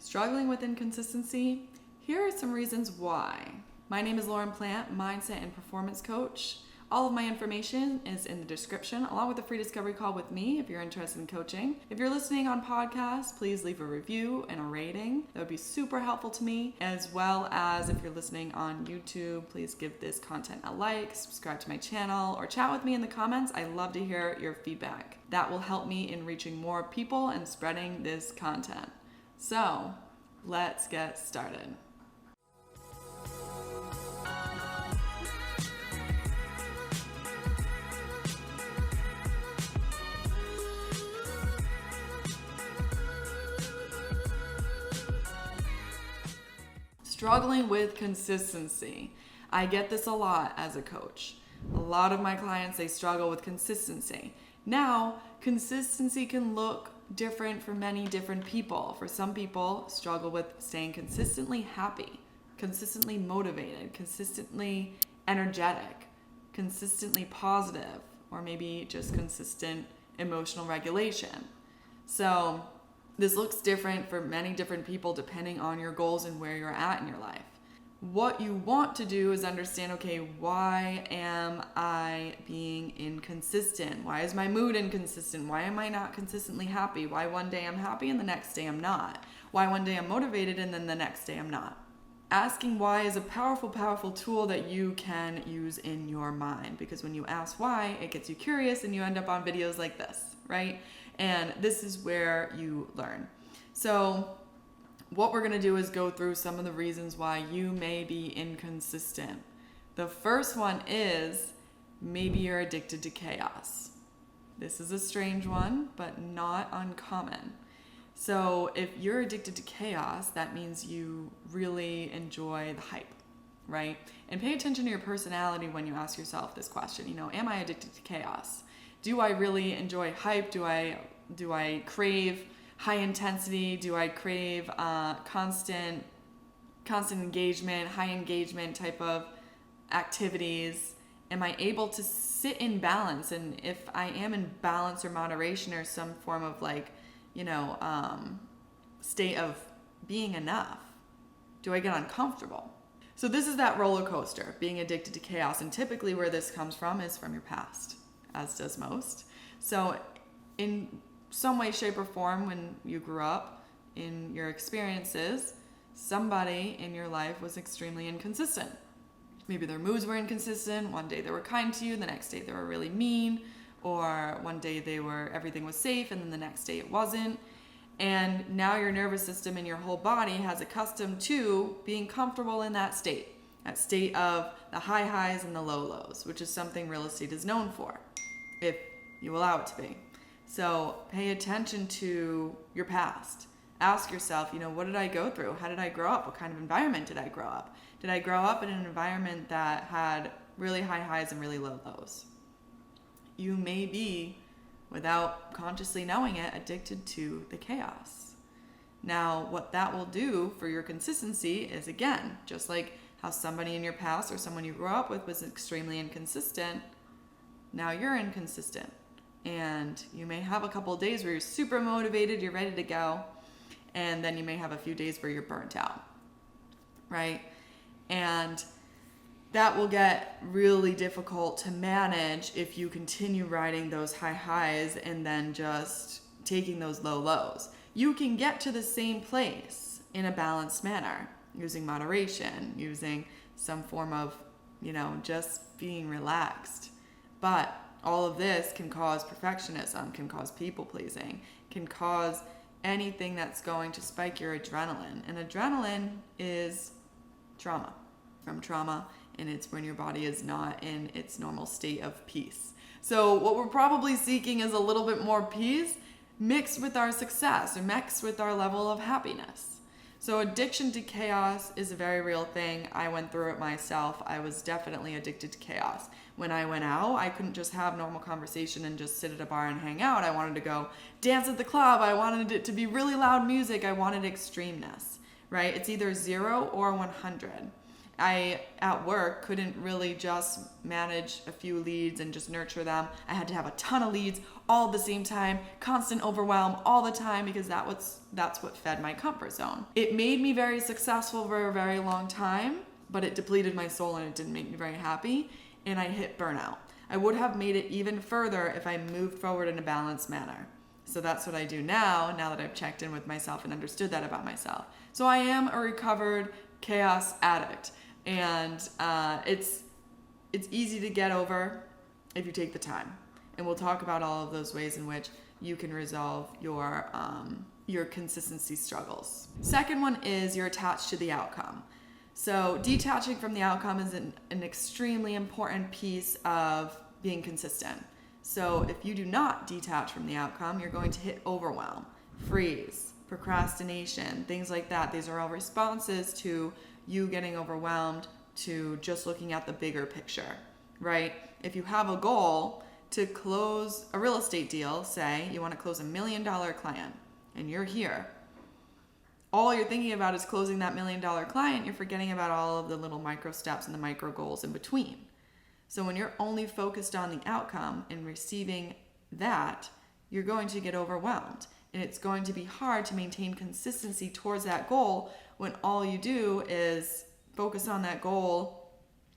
Struggling with inconsistency? Here are some reasons why. My name is Lauren Plant, Mindset and Performance Coach. All of my information is in the description, along with a free discovery call with me if you're interested in coaching. If you're listening on podcasts, please leave a review and a rating. That would be super helpful to me, as well as if you're listening on YouTube, please give this content a like, subscribe to my channel, or chat with me in the comments. I love to hear your feedback. That will help me in reaching more people and spreading this content. So, let's get started. Struggling with consistency. I get this a lot as a coach. A lot of my clients, they struggle with consistency. Now, consistency can look different for many different people. For some people, struggle with staying consistently happy, consistently motivated, consistently energetic, consistently positive, or maybe just consistent emotional regulation. So this looks different for many different people depending on your goals and where you're at in your life. What you want to do is understand, okay, why am I being inconsistent? Why is my mood inconsistent? Why am I not consistently happy? Why one day I'm happy and the next day I'm not? Why one day I'm motivated and then the next day I'm not? Asking why is a powerful, powerful tool that you can use in your mind, because when you ask why, it gets you curious and you end up on videos like this, right? And this is where you learn. So what we're going to do is go through some of the reasons why you may be inconsistent. The first one is maybe you're addicted to chaos. This is a strange one, but not uncommon. So if you're addicted to chaos, that means you really enjoy the hype, right? And pay attention to your personality when you ask yourself this question. Am I addicted to chaos? Do I really enjoy hype? Do I crave high intensity? Do I crave constant engagement, high engagement type of activities? Am I able to sit in balance? And if I am in balance or moderation or some form of state of being enough, do I get uncomfortable? So this is that roller coaster, being addicted to chaos. And typically where this comes from is from your past, as does most. So in some way, shape, or form, when you grew up, in your experiences, somebody in your life was extremely inconsistent. Maybe their moods were inconsistent. One day they were kind to you, the next day they were really mean, or one day everything was safe, and then the next day it wasn't. And now your nervous system and your whole body has accustomed to being comfortable in that state of the high highs and the low lows, which is something real estate is known for, if you allow it to be. So pay attention to your past. Ask yourself, what did I go through? How did I grow up? What kind of environment did I grow up? Did I grow up in an environment that had really high highs and really low lows? You may be, without consciously knowing it, addicted to the chaos. Now, what that will do for your consistency is, again, just like how somebody in your past or someone you grew up with was extremely inconsistent, now you're inconsistent. And you may have a couple of days where you're super motivated, you're ready to go, and then you may have a few days where you're burnt out, right? And that will get really difficult to manage if you continue riding those high highs and then just taking those low lows. You can get to the same place in a balanced manner, using moderation, using some form of, just being relaxed. But all of this can cause perfectionism, can cause people pleasing, can cause anything that's going to spike your adrenaline. And adrenaline is trauma. From trauma, and it's when your body is not in its normal state of peace. So what we're probably seeking is a little bit more peace mixed with our success or mixed with our level of happiness. So addiction to chaos is a very real thing. I went through it myself. I was definitely addicted to chaos. When I went out, I couldn't just have normal conversation and just sit at a bar and hang out. I wanted to go dance at the club. I wanted it to be really loud music. I wanted extremeness, right? It's either 0 or 100. I, at work, couldn't really just manage a few leads and just nurture them. I had to have a ton of leads all at the same time, constant overwhelm all the time, because that's what fed my comfort zone. It made me very successful for a very long time, but it depleted my soul and it didn't make me very happy, and I hit burnout. I would have made it even further if I moved forward in a balanced manner. So that's what I do now that I've checked in with myself and understood that about myself. So I am a recovered chaos addict, and it's easy to get over if you take the time. And we'll talk about all of those ways in which you can resolve your consistency struggles. Second one is you're attached to the outcome. So detaching from the outcome is an extremely important piece of being consistent. So if you do not detach from the outcome, you're going to hit overwhelm, freeze, procrastination, things like that. These are all responses to you getting overwhelmed, to just looking at the bigger picture, right? If you have a goal to close a real estate deal, say you want to close $1 million client, and you're here, all you're thinking about is closing that $1 million client. You're forgetting about all of the little micro steps and the micro goals in between. So when you're only focused on the outcome and receiving that, you're going to get overwhelmed. And it's going to be hard to maintain consistency towards that goal when all you do is focus on that goal,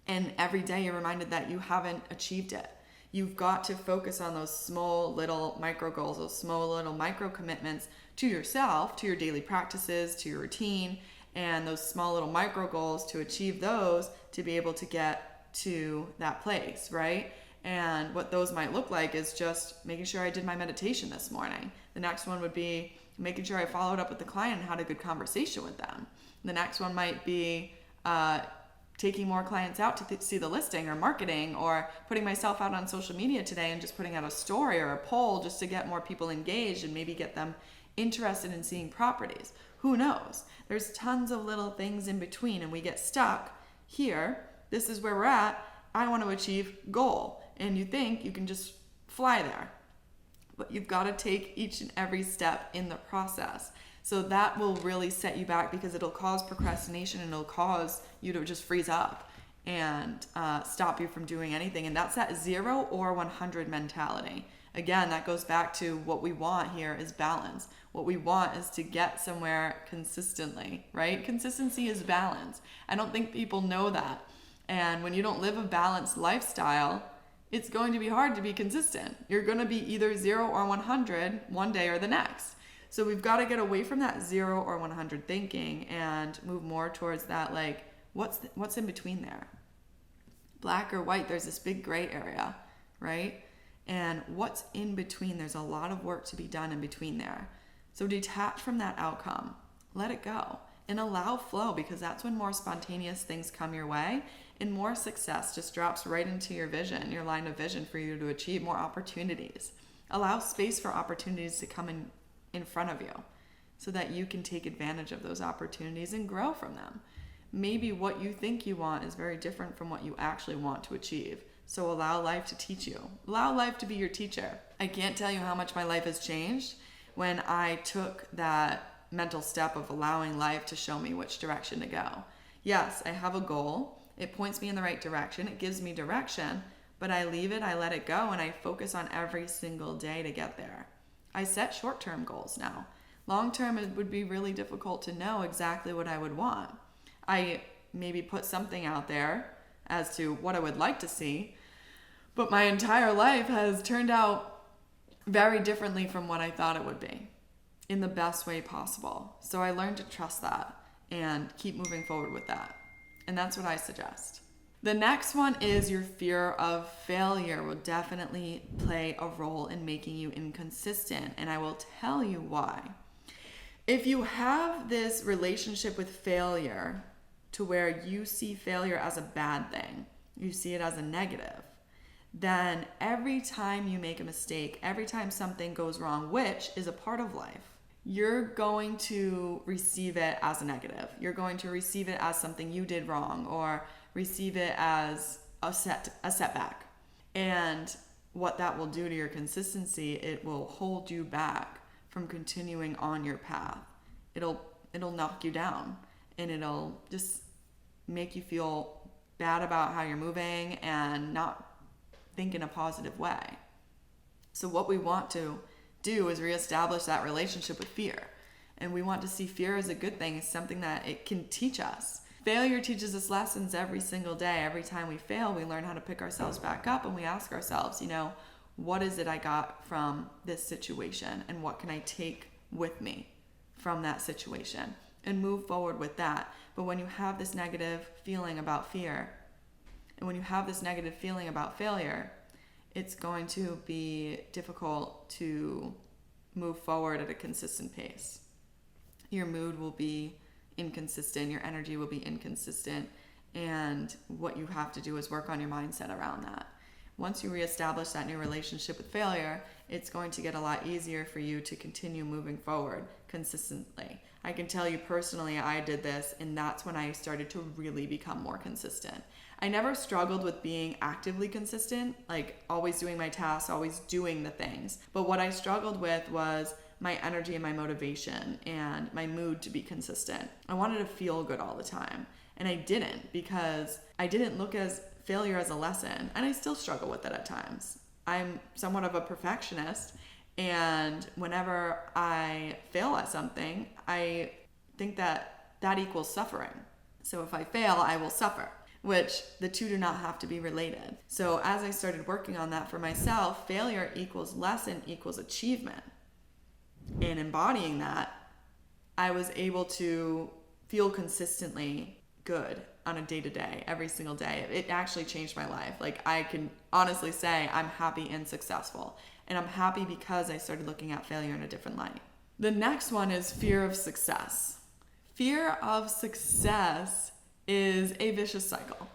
and every day you're reminded that you haven't achieved it. You've got to focus on those small little micro goals, those small little micro commitments to yourself, to your daily practices, to your routine, and those small little micro goals to achieve those, to be able to get to that place, right? And what those might look like is just making sure I did my meditation this morning. The next one would be making sure I followed up with the client and had a good conversation with them. The next one might be taking more clients out to see the listing, or marketing, or putting myself out on social media today and just putting out a story or a poll just to get more people engaged and maybe get them interested in seeing properties. Who knows? There's tons of little things in between, and we get stuck here. This is where we're at. I want to achieve goal. And you think you can just fly there. But you've got to take each and every step in the process. So that will really set you back, because it'll cause procrastination and it'll cause you to just freeze up and stop you from doing anything. And that's that 0 or 100 mentality. Again, that goes back to what we want here is balance. What we want is to get somewhere consistently, right? Consistency is balance. I don't think people know that. And when you don't live a balanced lifestyle, it's going to be hard to be consistent. You're going to be either 0 or 100 one day or the next. So we've got to get away from that 0 or 100 thinking and move more towards that, like, what's in between there? Black or white, there's this big gray area, right? And what's in between, there's a lot of work to be done in between there. So detach from that outcome, let it go, and allow flow, because that's when more spontaneous things come your way, and more success just drops right into your vision, your line of vision, for you to achieve more opportunities. Allow space for opportunities to come in front of you so that you can take advantage of those opportunities and grow from them. Maybe what you think you want is very different from what you actually want to achieve. So allow life to teach you. Allow life to be your teacher. I can't tell you how much my life has changed when I took that mental step of allowing life to show me which direction to go. Yes, I have a goal. It points me in the right direction. It gives me direction, but I leave it, I let it go, and I focus on every single day to get there. I set short-term goals now. Long-term, it would be really difficult to know exactly what I would want. I maybe put something out there as to what I would like to see, but my entire life has turned out very differently from what I thought it would be, in the best way possible. So I learned to trust that and keep moving forward with that. And that's what I suggest. The next one is your fear of failure will definitely play a role in making you inconsistent. And I will tell you why. If you have this relationship with failure to where you see failure as a bad thing, you see it as a negative, then every time you make a mistake, every time something goes wrong, which is a part of life, you're going to receive it as a negative. You're going to receive it as something you did wrong, or receive it as a setback. And what that will do to your consistency, it will hold you back from continuing on your path. It'll knock you down, and it'll just make you feel bad about how you're moving and not think in a positive way. So what we want to do is reestablish that relationship with fear. And we want to see fear as a good thing, as something that it can teach us. Failure teaches us lessons every single day. Every time we fail, we learn how to pick ourselves back up, and we ask ourselves, what is it I got from this situation, and what can I take with me from that situation, and move forward with that. But when you have this negative feeling about fear, and when you have this negative feeling about failure, it's going to be difficult to move forward at a consistent pace. Your mood will be inconsistent, your energy will be inconsistent, and what you have to do is work on your mindset around that. Once you reestablish that new relationship with failure, it's going to get a lot easier for you to continue moving forward consistently. I can tell you personally, I did this, and that's when I started to really become more consistent. I never struggled with being actively consistent, like always doing my tasks, always doing the things. But what I struggled with was my energy and my motivation and my mood to be consistent. I wanted to feel good all the time, and I didn't, because I didn't look as failure as a lesson, and I still struggle with it at times. I'm somewhat of a perfectionist, and whenever I fail at something, I think that equals suffering. So if I fail, I will suffer, which the two do not have to be related. So as I started working on that for myself, failure equals lesson equals achievement. And embodying that, I was able to feel consistently good on a day-to-day, every single day. It actually changed my life. Like, I can honestly say I'm happy and successful. And I'm happy because I started looking at failure in a different light. The next one is fear of success. Fear of success is a vicious cycle.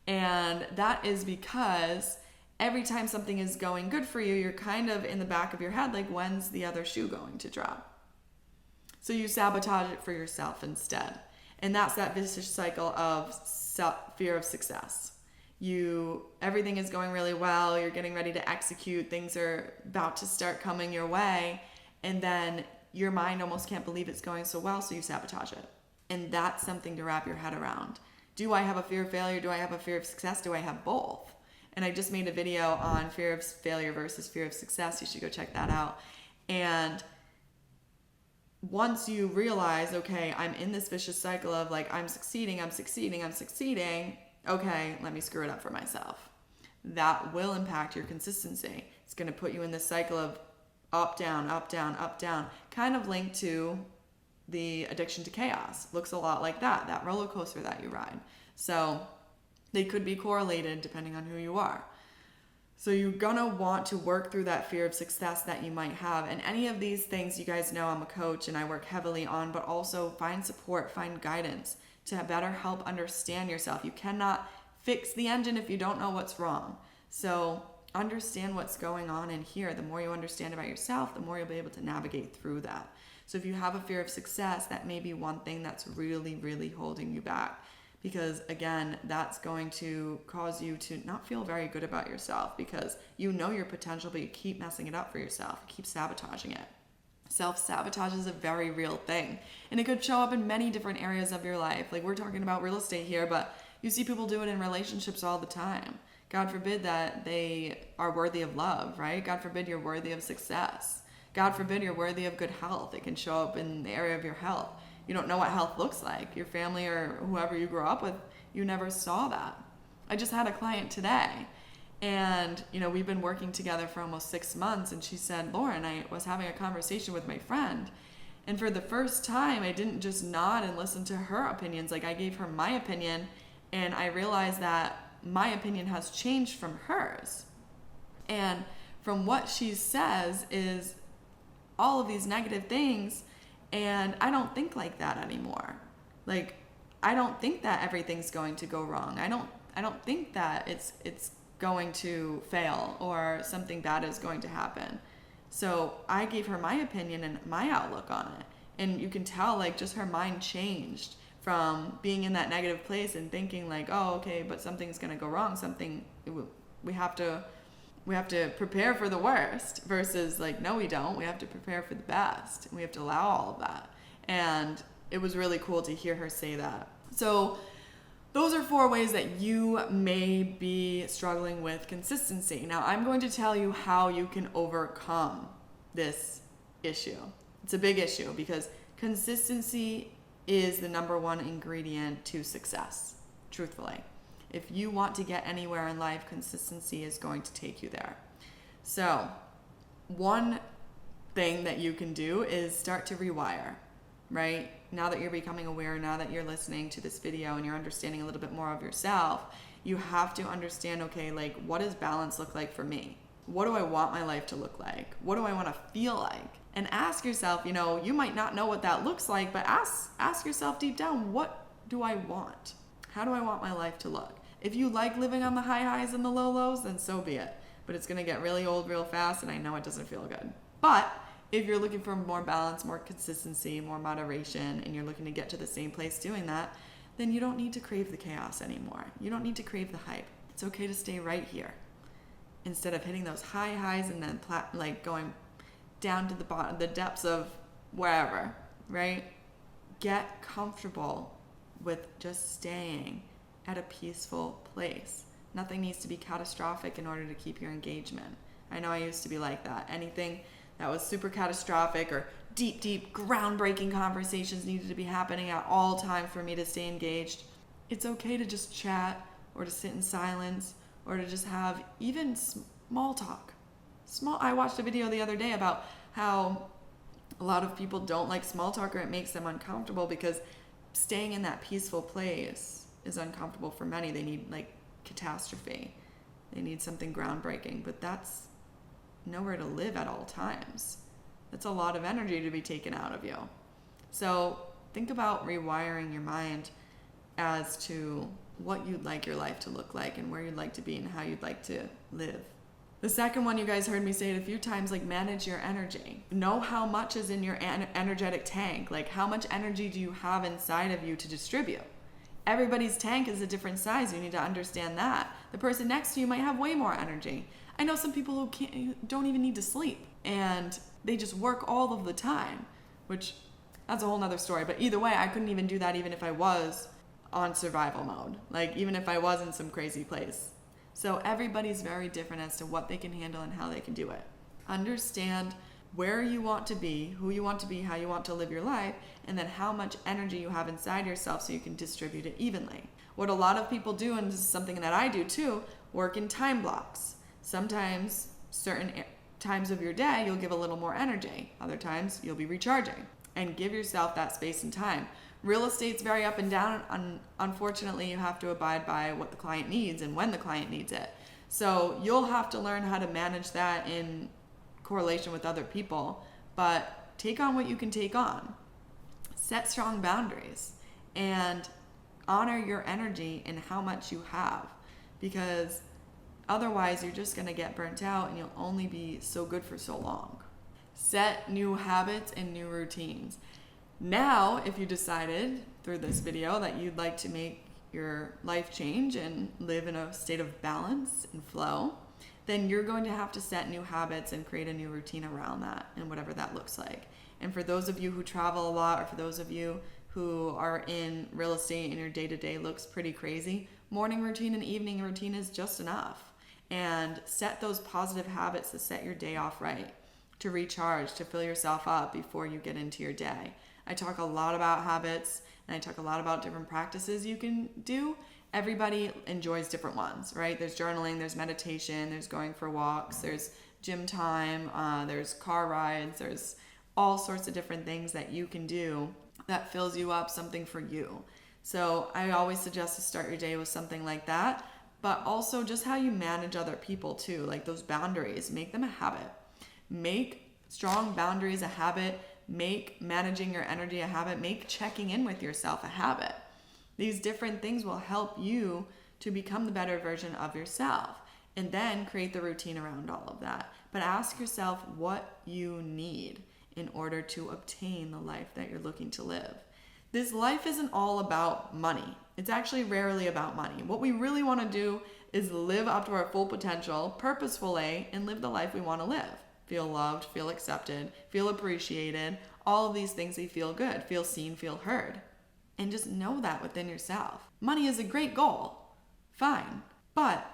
And that is because every time something is going good for you, you're kind of in the back of your head, like, when's the other shoe going to drop? So you sabotage it for yourself instead. And that's that vicious cycle of fear of success. Everything is going really well, you're getting ready to execute, things are about to start coming your way, and then your mind almost can't believe it's going so well, so you sabotage it. And that's something to wrap your head around. Do I have a fear of failure? Do I have a fear of success? Do I have both? And I just made a video on fear of failure versus fear of success. You should go check that out. And once you realize, okay, I'm in this vicious cycle of like, I'm succeeding. Okay, let me screw it up for myself. That will impact your consistency. It's going to put you in this cycle of up, down, up, down, up, down, kind of linked to the addiction to chaos. Looks a lot like that roller coaster that you ride. So they could be correlated depending on who you are. So you're gonna want to work through that fear of success that you might have. And any of these things, you guys know I'm a coach and I work heavily on, but also find support, find guidance to better help understand yourself. You cannot fix the engine if you don't know what's wrong. So understand what's going on in here. The more you understand about yourself, the more you'll be able to navigate through that. So if you have a fear of success, that may be one thing that's really, really holding you back. Because again, that's going to cause you to not feel very good about yourself, because you know your potential, but you keep messing it up for yourself. You keep sabotaging it. Self-sabotage is a very real thing. And it could show up in many different areas of your life. Like, we're talking about real estate here, but you see people do it in relationships all the time. God forbid that they are worthy of love, right? God forbid you're worthy of success. God forbid you're worthy of good health. It can show up in the area of your health. You don't know what health looks like. Your family or whoever you grew up with, you never saw that. I just had a client today, and we've been working together for almost 6 months, and she said, Lauren, I was having a conversation with my friend, and for the first time, I didn't just nod and listen to her opinions. Like, I gave her my opinion, and I realized that my opinion has changed from hers. And from what she says is all of these negative things, and I don't think like that anymore. Like, I don't think that everything's going to go wrong. I don't think that it's going to fail or something bad is going to happen. So I gave her my opinion and my outlook on it. And you can tell, like, just her mind changed from being in that negative place and thinking like, oh, okay, but something's going to go wrong. We have to prepare for the worst, versus like, no, we don't. We have to prepare for the best. We have to allow all of that. And it was really cool to hear her say that. So those are 4 ways that you may be struggling with consistency. Now, I'm going to tell you how you can overcome this issue. It's a big issue because consistency is the number 1 ingredient to success, truthfully. If you want to get anywhere in life, consistency is going to take you there. So, one thing that you can do is start to rewire, right? Now that you're becoming aware, now that you're listening to this video and you're understanding a little bit more of yourself, you have to understand, okay, like, what does balance look like for me? What do I want my life to look like? What do I want to feel like? And ask yourself, you might not know what that looks like, but ask yourself deep down, what do I want? How do I want my life to look? If you like living on the high highs and the low lows, then so be it. But it's going to get really old real fast, and I know it doesn't feel good. But if you're looking for more balance, more consistency, more moderation, and you're looking to get to the same place doing that, then you don't need to crave the chaos anymore. You don't need to crave the hype. It's okay to stay right here instead of hitting those high highs and then going down to the bottom, the depths of wherever, right? Get comfortable with just staying at a peaceful place. Nothing needs to be catastrophic in order to keep your engagement. I know I used to be like that. Anything that was super catastrophic or deep, groundbreaking conversations needed to be happening at all times for me to stay engaged. It's okay to just chat or to sit in silence or to just have even small talk. I watched a video the other day about how a lot of people don't like small talk or it makes them uncomfortable because staying in that peaceful place is uncomfortable for many. They need catastrophe. They need something groundbreaking, but that's nowhere to live at all times. That's a lot of energy to be taken out of you. So think about rewiring your mind as to what you'd like your life to look like and where you'd like to be and how you'd like to live. The second one, you guys heard me say it a few times, manage your energy. Know how much is in your energetic tank. How much energy do you have inside of you to distribute? Everybody's tank is a different size. You need to understand that. The person next to you might have way more energy. I know some people who don't even need to sleep and they just work all of the time, which that's a whole nother story. But either way, I couldn't even do that even if I was on survival mode, even if I was in some crazy place. So everybody's very different as to what they can handle and how they can do it. Understand where you want to be, who you want to be, how you want to live your life, and then how much energy you have inside yourself so you can distribute it evenly. What a lot of people do, and this is something that I do too, work in time blocks. Sometimes certain times of your day you'll give a little more energy. Other times you'll be recharging. And give yourself that space and time. Real estate's very up and down. Unfortunately, you have to abide by what the client needs and when the client needs it. So you'll have to learn how to manage that in correlation with other people, but take on what you can take on. Set strong boundaries and honor your energy and how much you have, because otherwise you're just going to get burnt out and you'll only be so good for so long. Set new habits and new routines. Now, if you decided through this video that you'd like to make your life change and live in a state of balance and flow, then you're going to have to set new habits and create a new routine around that and whatever that looks like. And for those of you who travel a lot, or for those of you who are in real estate and your day-to-day looks pretty crazy, morning routine and evening routine is just enough. And set those positive habits to set your day off right, to recharge, to fill yourself up before you get into your day. I talk a lot about habits and I talk a lot about different practices you can do. Everybody enjoys different ones, right? There's journaling, there's meditation, there's going for walks, there's gym time, there's car rides, there's all sorts of different things that you can do that fills you up, something for you. So I always suggest to start your day with something like that, but also just how you manage other people too, like those boundaries, make them a habit. Make strong boundaries a habit, make managing your energy a habit, make checking in with yourself a habit. These different things will help you to become the better version of yourself, and then create the routine around all of that. But ask yourself what you need in order to obtain the life that you're looking to live. This life isn't all about money. It's actually rarely about money. What we really want to do is live up to our full potential, purposefully, and live the life we want to live. Feel loved, feel accepted, feel appreciated, all of these things we feel good, feel seen, feel heard. And just know that within yourself. Money is a great goal, fine, but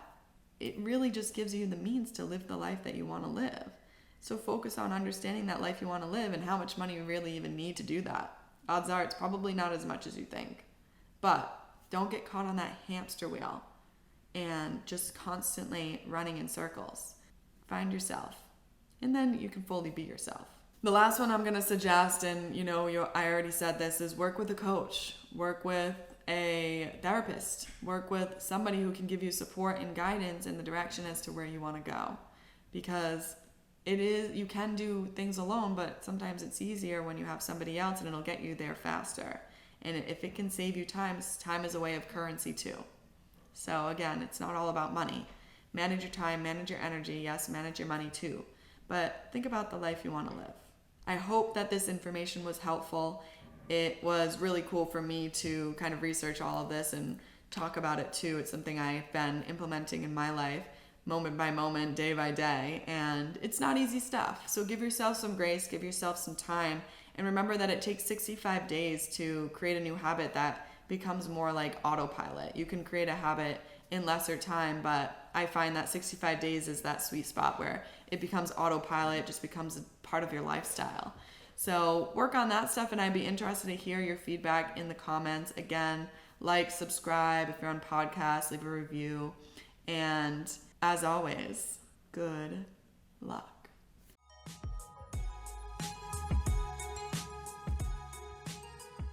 it really just gives you the means to live the life that you want to live. So focus on understanding that life you want to live and how much money you really even need to do that. Odds are it's probably not as much as you think. But don't get caught on that hamster wheel and just constantly running in circles. Find yourself, and then you can fully be yourself. The last one I'm going to suggest, and I already said this, is work with a coach, work with a therapist, work with somebody who can give you support and guidance in the direction as to where you want to go. Because you can do things alone, but sometimes it's easier when you have somebody else, and it'll get you there faster. And if it can save you time is a way of currency too. So again, it's not all about money. Manage your time, manage your energy, yes, manage your money too. But think about the life you want to live. I hope that this information was helpful. It was really cool for me to kind of research all of this and talk about it too. It's something I've been implementing in my life, moment by moment, day by day, and it's not easy stuff. So give yourself some grace, give yourself some time, and remember that it takes 65 days to create a new habit that becomes more like autopilot. You can create a habit in lesser time, but I find that 65 days is that sweet spot where it becomes autopilot, it just becomes a part of your lifestyle. So work on that stuff, and I'd be interested to hear your feedback in the comments. Again, like, subscribe. If you're on podcasts, leave a review. And as always, good luck.